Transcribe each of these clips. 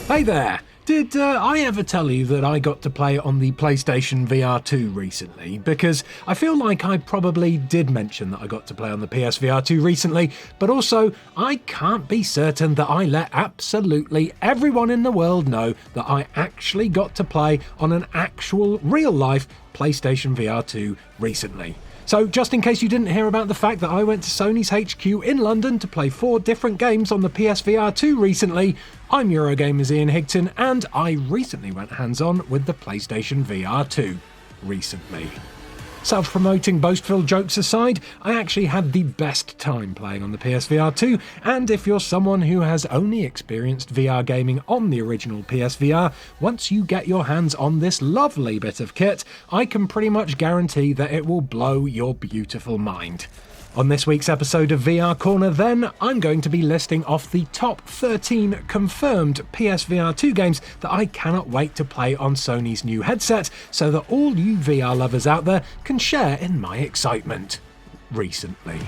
Hey there! Did I ever tell you that I got to play on the PlayStation VR2 recently? Because I feel like I probably did mention that I got to play on the PSVR2 recently, but also I can't be certain that I let absolutely everyone in the world know that I actually got to play on an actual real-life PlayStation VR2 recently. So just in case you didn't hear about the fact that I went to Sony's HQ in London to play 4 different games on the PSVR2 recently, I'm Eurogamer's Ian Higton, and I recently went hands-on with the PlayStation VR2 recently. Self-promoting boastful jokes aside, I actually had the best time playing on the PSVR2, and if you're someone who has only experienced VR gaming on the original PSVR, once you get your hands on this lovely bit of kit, I can pretty much guarantee that it will blow your beautiful mind. On this week's episode of VR Corner then, I'm going to be listing off the top 13 confirmed PSVR2 games that I cannot wait to play on Sony's new headset, so that all you VR lovers out there can share in my excitement. Recently.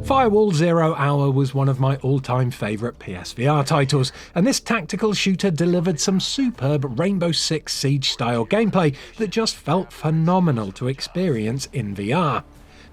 Firewall 0 Hour was one of my all-time favourite PSVR titles, and this tactical shooter delivered some superb Rainbow Six Siege-style gameplay that just felt phenomenal to experience in VR.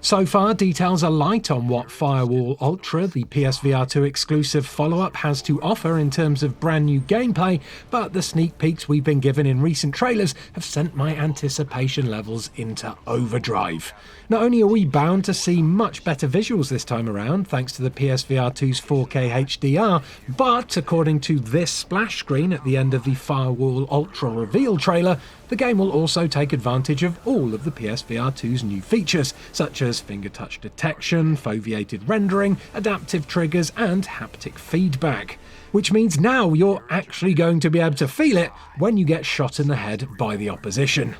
So far, details are light on what Firewall Ultra, the PSVR2 exclusive follow-up, has to offer in terms of brand new gameplay, but the sneak peeks we've been given in recent trailers have sent my anticipation levels into overdrive. Not only are we bound to see much better visuals this time around, thanks to the PSVR2's 4K HDR, but according to this splash screen at the end of the Firewall Ultra reveal trailer, the game will also take advantage of all of the PSVR2's new features, such as finger touch detection, foveated rendering, adaptive triggers, and haptic feedback. Which means now you're actually going to be able to feel it when you get shot in the head by the opposition.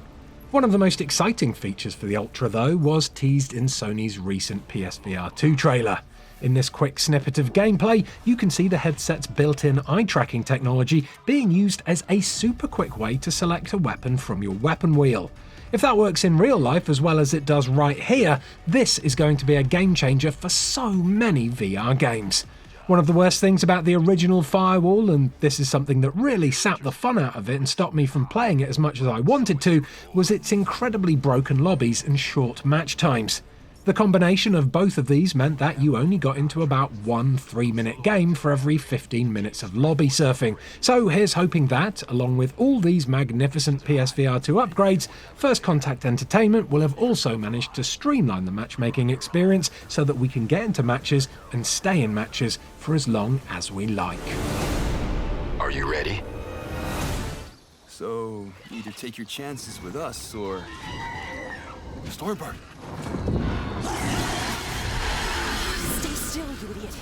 One of the most exciting features for the Ultra, though, was teased in Sony's recent PSVR2 trailer. In this quick snippet of gameplay, you can see the headset's built-in eye-tracking technology being used as a super quick way to select a weapon from your weapon wheel. If that works in real life as well as it does right here, this is going to be a game changer for so many VR games. One of the worst things about the original Firewall, and this is something that really sapped the fun out of it and stopped me from playing it as much as I wanted to, was its incredibly broken lobbies and short match times. The combination of both of these meant that you only got into about one 3-minute game for every 15 minutes of lobby surfing. So here's hoping that, along with all these magnificent PSVR2 upgrades, First Contact Entertainment will have also managed to streamline the matchmaking experience so that we can get into matches and stay in matches for as long as we like. Are you ready? So, either take your chances with us or Stormbird. Stay still, you idiot.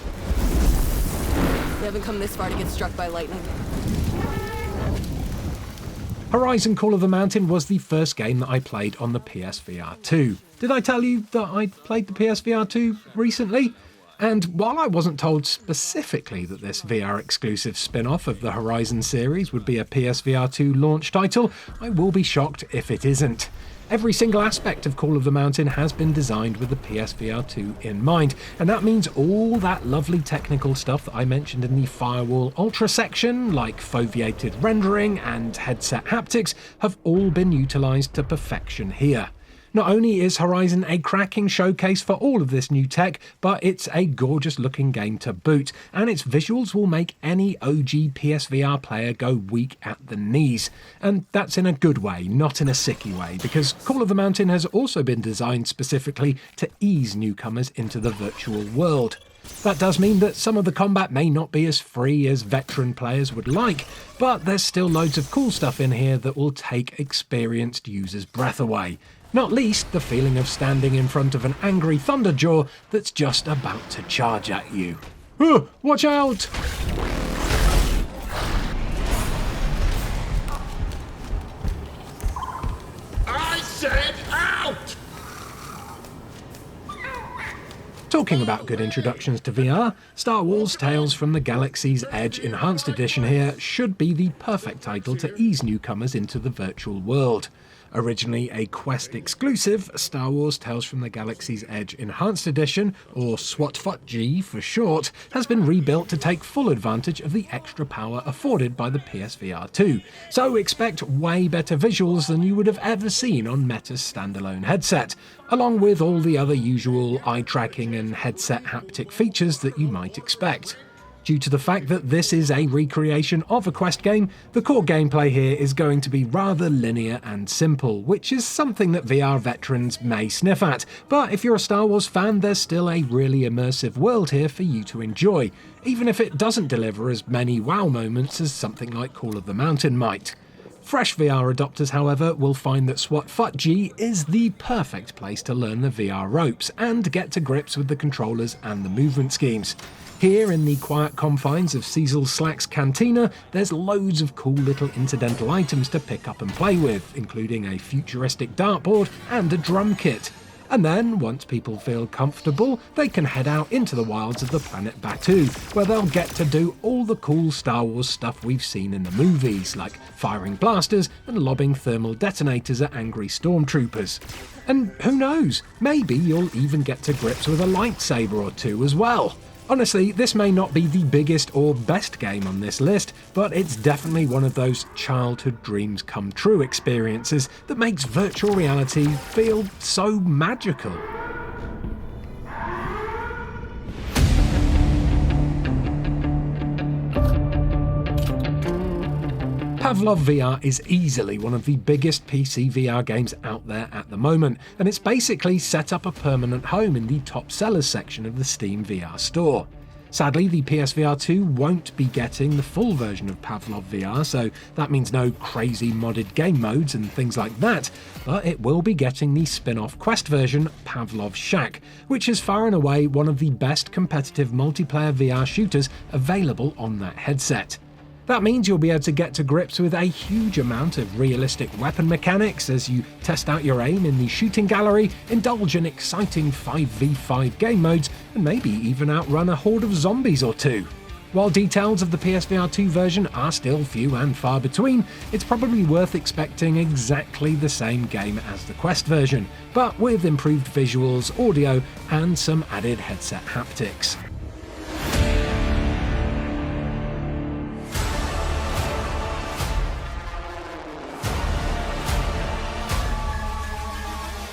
We haven't come this far to get struck by lightning. Horizon Call of the Mountain was the first game that I played on the PSVR2. Did I tell you that I played the PSVR2 recently? And while I wasn't told specifically that this VR exclusive spin-off of the Horizon series would be a PSVR2 launch title, I will be shocked if it isn't. Every single aspect of Call of the Mountain has been designed with the PSVR2 in mind, and that means all that lovely technical stuff that I mentioned in the Firewall Ultra section, like foveated rendering and headset haptics, have all been utilised to perfection here. Not only is Horizon a cracking showcase for all of this new tech, but it's a gorgeous looking game to boot, and its visuals will make any OG PSVR player go weak at the knees. And that's in a good way, not in a sicky way, because Call of the Mountain has also been designed specifically to ease newcomers into the virtual world. That does mean that some of the combat may not be as free as veteran players would like, but there's still loads of cool stuff in here that will take experienced users' breath away. Not least the feeling of standing in front of an angry Thunderjaw that's just about to charge at you. Watch out! I said out! Talking about good introductions to VR, Star Wars Tales from the Galaxy's Edge Enhanced Edition here should be the perfect title to ease newcomers into the virtual world. Originally a Quest exclusive, Star Wars Tales from the Galaxy's Edge Enhanced Edition, or SWAT-FUT-G for short, has been rebuilt to take full advantage of the extra power afforded by the PSVR2. So expect way better visuals than you would have ever seen on Meta's standalone headset, along with all the other usual eye tracking and headset haptic features that you might expect. Due to the fact that this is a recreation of a Quest game, the core gameplay here is going to be rather linear and simple, which is something that VR veterans may sniff at, but if you're a Star Wars fan, there's still a really immersive world here for you to enjoy, even if it doesn't deliver as many wow moments as something like Call of the Mountain might. Fresh VR adopters, however, will find that SWAT-FUT-G is the perfect place to learn the VR ropes and get to grips with the controllers and the movement schemes. Here, in the quiet confines of Cecil Slack's cantina, there's loads of cool little incidental items to pick up and play with, including a futuristic dartboard and a drum kit. And then, once people feel comfortable, they can head out into the wilds of the planet Batuu, where they'll get to do all the cool Star Wars stuff we've seen in the movies, like firing blasters and lobbing thermal detonators at angry stormtroopers. And who knows, maybe you'll even get to grips with a lightsaber or two as well. Honestly, this may not be the biggest or best game on this list, but it's definitely one of those childhood dreams come true experiences that makes virtual reality feel so magical. Pavlov VR is easily one of the biggest PC VR games out there at the moment, and it's basically set up a permanent home in the top sellers section of the Steam VR store. Sadly, the PSVR2 won't be getting the full version of Pavlov VR, so that means no crazy modded game modes and things like that, but it will be getting the spin-off Quest version, Pavlov Shack, which is far and away one of the best competitive multiplayer VR shooters available on that headset. That means you'll be able to get to grips with a huge amount of realistic weapon mechanics as you test out your aim in the shooting gallery, indulge in exciting 5v5 game modes, and maybe even outrun a horde of zombies or two. While details of the PSVR2 version are still few and far between, it's probably worth expecting exactly the same game as the Quest version, but with improved visuals, audio, and some added headset haptics.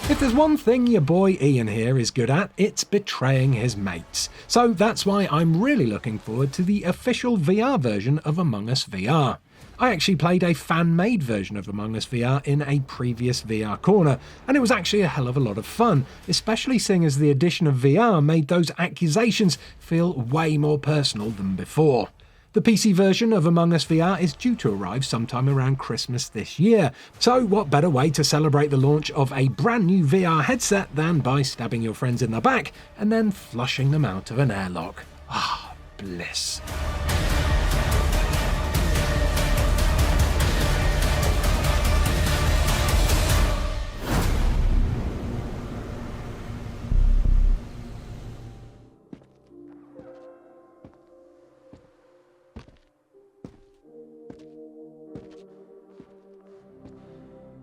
If there's one thing your boy Ian here is good at, it's betraying his mates. So that's why I'm really looking forward to the official VR version of Among Us VR. I actually played a fan-made version of Among Us VR in a previous VR corner, and it was actually a hell of a lot of fun, especially seeing as the addition of VR made those accusations feel way more personal than before. The PC version of Among Us VR is due to arrive sometime around Christmas this year, so what better way to celebrate the launch of a brand new VR headset than by stabbing your friends in the back and then flushing them out of an airlock. Ah, bliss.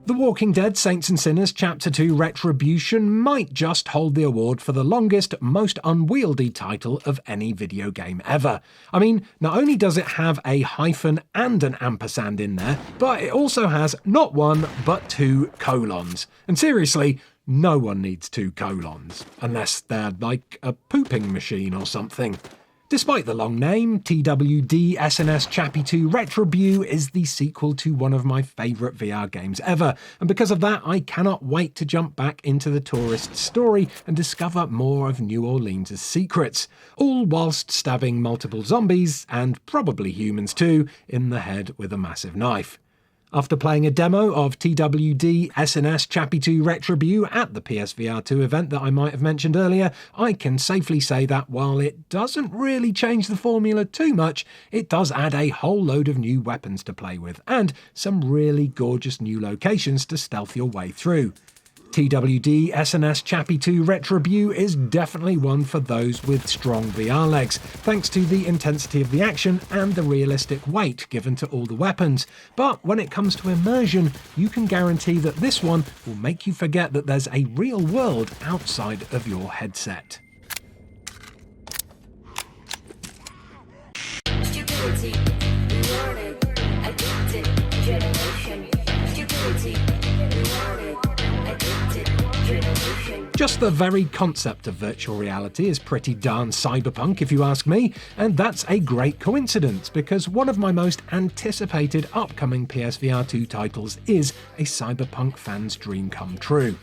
The Walking Dead Saints and Sinners Chapter 2 Retribution might just hold the award for the longest, most unwieldy title of any video game ever. I mean, not only does it have a hyphen and an ampersand in there, but it also has not one, but two colons. And seriously, no one needs two colons, unless they're like a pooping machine or something. Despite the long name, TWD SNS Chappie 2 Retribution is the sequel to one of my favourite VR games ever, and because of that I cannot wait to jump back into the tourist's story and discover more of New Orleans' secrets, all whilst stabbing multiple zombies, and probably humans too, in the head with a massive knife. After playing a demo of TWD SNS Chappie 2 Retribution at the PSVR2 event that I might have mentioned earlier, I can safely say that while it doesn't really change the formula too much, it does add a whole load of new weapons to play with, and some really gorgeous new locations to stealth your way through. TWD SNS Chappie 2 Retribution is definitely one for those with strong VR legs, thanks to the intensity of the action and the realistic weight given to all the weapons. But when it comes to immersion, you can guarantee that this one will make you forget that there's a real world outside of your headset. Stupidity, rewarded, addicted, generation. Stupidity, rewarded, addicted, generation. Just the very concept of virtual reality is pretty darn cyberpunk if you ask me, and that's a great coincidence because one of my most anticipated upcoming PSVR2 titles is a cyberpunk fan's dream come true.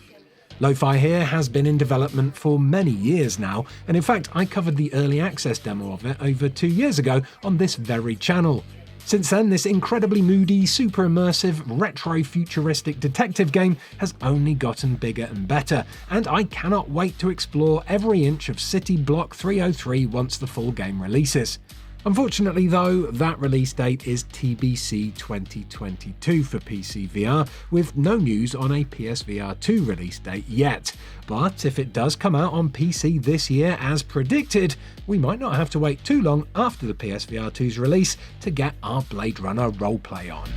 Lo-Fi here has been in development for many years now, and in fact I covered the early access demo of it over 2 years ago on this very channel. Since then, this incredibly moody, super immersive, retro-futuristic detective game has only gotten bigger and better, and I cannot wait to explore every inch of City Block 303 once the full game releases. Unfortunately though, that release date is TBC 2022 for PCVR, with no news on a PSVR2 release date yet. But if it does come out on PC this year as predicted, we might not have to wait too long after the PSVR2's release to get our Blade Runner roleplay on.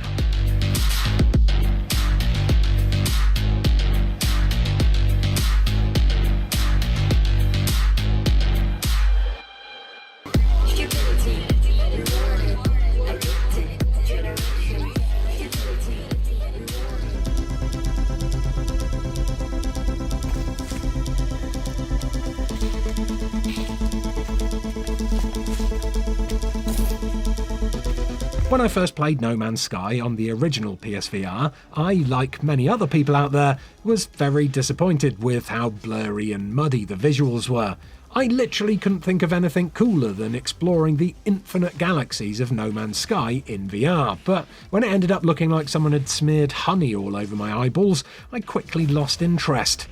When I first played No Man's Sky on the original PSVR, I, like many other people out there, was very disappointed with how blurry and muddy the visuals were. I literally couldn't think of anything cooler than exploring the infinite galaxies of No Man's Sky in VR, but when it ended up looking like someone had smeared honey all over my eyeballs, I quickly lost interest.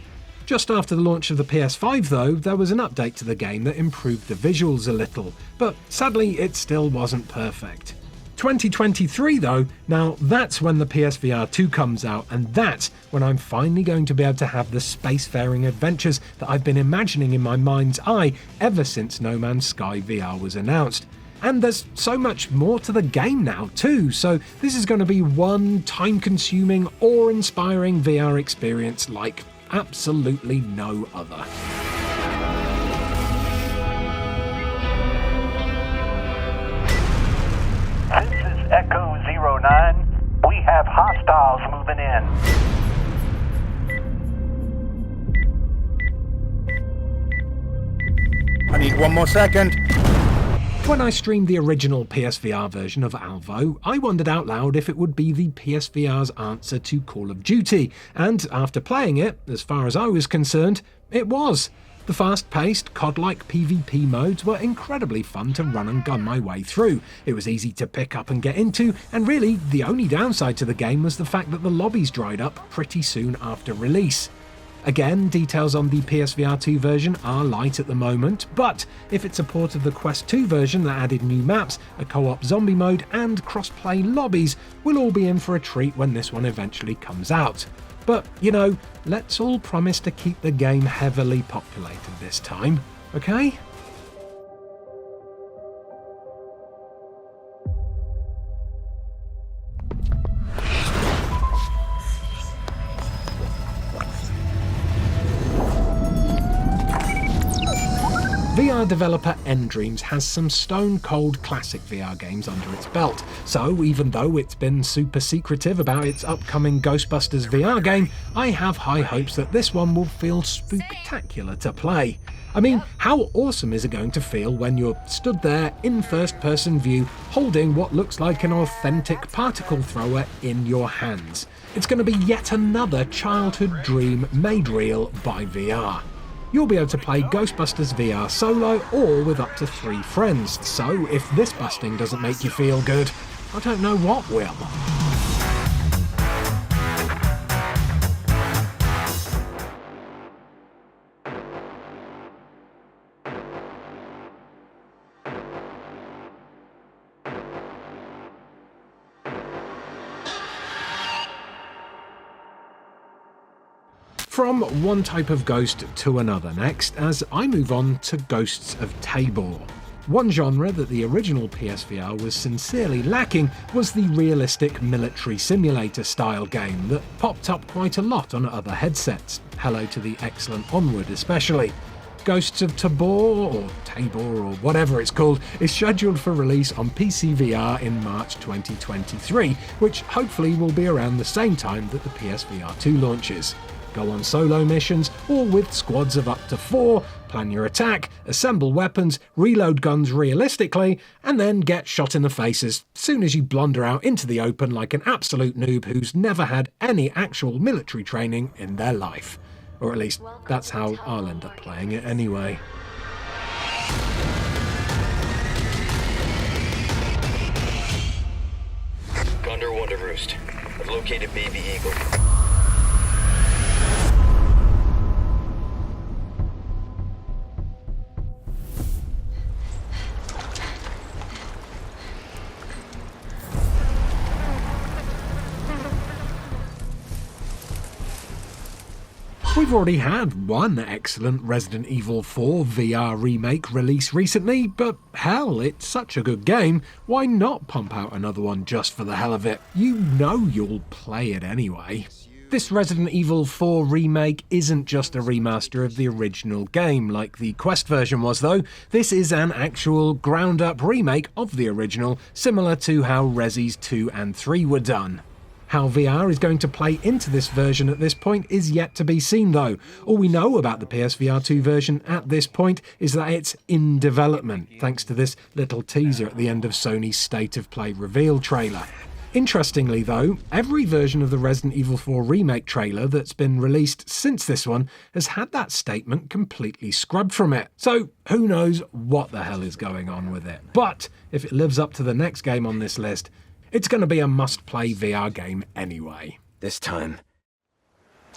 Just after the launch of the PS5 though, there was an update to the game that improved the visuals a little, but sadly it still wasn't perfect. 2023 though, now that's when the PSVR 2 comes out, and that's when I'm finally going to be able to have the spacefaring adventures that I've been imagining in my mind's eye ever since No Man's Sky VR was announced. And there's so much more to the game now too, so this is going to be one time-consuming, awe-inspiring VR experience like absolutely no other. This is Echo 09. We have hostiles moving in. I need one more second. When I streamed the original PSVR version of Alvo, I wondered out loud if it would be the PSVR's answer to Call of Duty, and after playing it, as far as I was concerned, it was. The fast-paced, COD-like PvP modes were incredibly fun to run and gun my way through. It was easy to pick up and get into, and really, the only downside to the game was the fact that the lobbies dried up pretty soon after release. Again, details on the PSVR 2 version are light at the moment, but if it supported the Quest 2 version that added new maps, a co-op zombie mode, and cross-play lobbies, we'll all be in for a treat when this one eventually comes out. But, you know, let's all promise to keep the game heavily populated this time, okay? VR developer Endreams has some stone-cold classic VR games under its belt, so even though it's been super secretive about its upcoming Ghostbusters VR game, I have high hopes that this one will feel spooktacular to play. I mean, how awesome is it going to feel when you're stood there in first-person view holding what looks like an authentic particle thrower in your hands? It's going to be yet another childhood dream made real by VR. You'll be able to play Ghostbusters VR solo or with up to 3 friends, so if this busting doesn't make you feel good, I don't know what will. From one type of ghost to another next, as I move on to Ghosts of Tabor. One genre that the original PSVR was sincerely lacking was the realistic military simulator style game that popped up quite a lot on other headsets. Hello to the excellent Onward especially. Ghosts of Tabor, or Tabor, or whatever it's called, is scheduled for release on PSVR in March 2023, which hopefully will be around the same time that the PSVR2 launches. Go on solo missions, or with squads of up to 4, plan your attack, assemble weapons, reload guns realistically, and then get shot in the face as soon as you blunder out into the open like an absolute noob who's never had any actual military training in their life. Or at least, that's how I'll end up playing it anyway. Condor 1 to Roost. I've located Baby Eagle. We've already had one excellent Resident Evil 4 VR remake release recently, but hell, it's such a good game, why not pump out another one just for the hell of it? You know you'll play it anyway. This Resident Evil 4 remake isn't just a remaster of the original game like the Quest version was though, this is an actual ground-up remake of the original, similar to how Resi's 2 and 3 were done. How VR is going to play into this version at this point is yet to be seen though. All we know about the PSVR2 version at this point is that it's in development, thanks to this little teaser at the end of Sony's State of Play reveal trailer. Interestingly though, every version of the Resident Evil 4 remake trailer that's been released since this one has had that statement completely scrubbed from it. So who knows what the hell is going on with it. But if it lives up to the next game on this list, it's going to be a must-play VR game anyway. This time,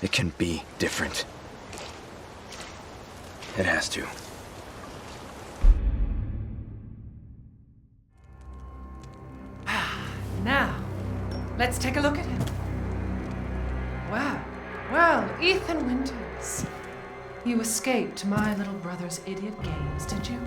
it can be different. It has to. Now, let's take a look at him. Wow. Well, Ethan Winters. You escaped my little brother's idiot games, did you?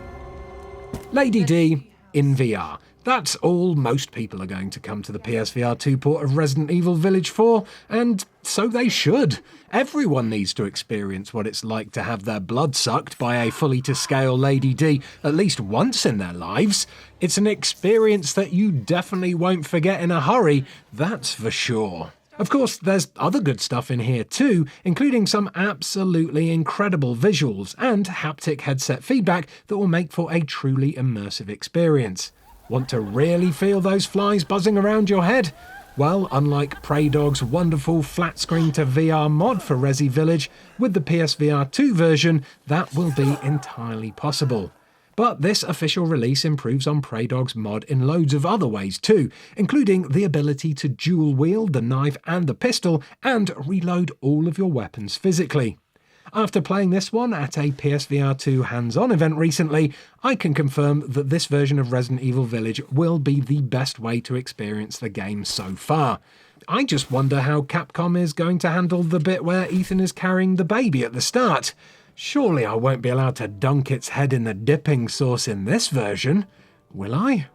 Lady D in VR. That's all most people are going to come to the PSVR 2 port of Resident Evil Village for, and so they should. Everyone needs to experience what it's like to have their blood sucked by a fully to scale Lady D at least once in their lives. It's an experience that you definitely won't forget in a hurry, that's for sure. Of course, there's other good stuff in here too, including some absolutely incredible visuals and haptic headset feedback that will make for a truly immersive experience. Want to really feel those flies buzzing around your head? Well, unlike Prey Dog's wonderful flat screen to VR mod for Resi Village, with the PSVR 2 version, that will be entirely possible. But this official release improves on Prey Dog's mod in loads of other ways too, including the ability to dual wield the knife and the pistol and reload all of your weapons physically. After playing this one at a PSVR 2 hands-on event recently, I can confirm that this version of Resident Evil Village will be the best way to experience the game so far. I just wonder how Capcom is going to handle the bit where Ethan is carrying the baby at the start. Surely I won't be allowed to dunk its head in the dipping sauce in this version, will I?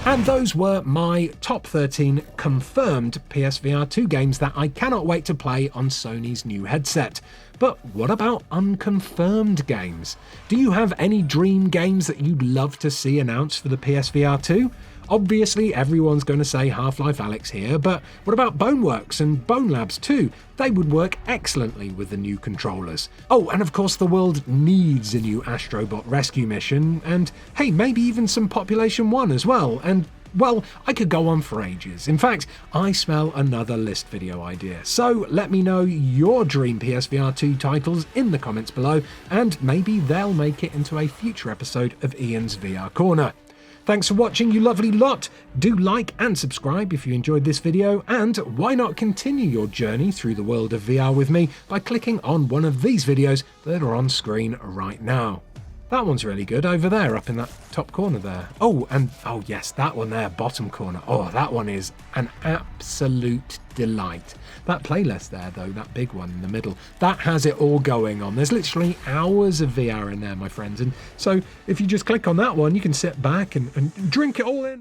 And those were my top 13 confirmed PSVR 2 games that I cannot wait to play on Sony's new headset. But what about unconfirmed games? Do you have any dream games that you'd love to see announced for the PSVR 2? Obviously everyone's going to say Half-Life Alyx here, but what about Boneworks and Bone Labs too? They would work excellently with the new controllers. Oh, and of course the world needs a new Astrobot rescue mission, and hey, maybe even some Population 1 as well, and well, I could go on for ages. In fact, I smell another list video idea. So let me know your dream PSVR 2 titles in the comments below, and maybe they'll make it into a future episode of Ian's VR Corner. Thanks for watching, you lovely lot. Do like and subscribe if you enjoyed this video, and why not continue your journey through the world of VR with me by clicking on one of these videos that are on screen right now. That one's really good over there, up in that top corner there. Oh, and oh yes, that one there, bottom corner. Oh, that one is an absolute delight. That playlist there, though, that big one in the middle, that has it all going on. There's literally hours of VR in there, my friends. And so if you just click on that one, you can sit back and drink it all in.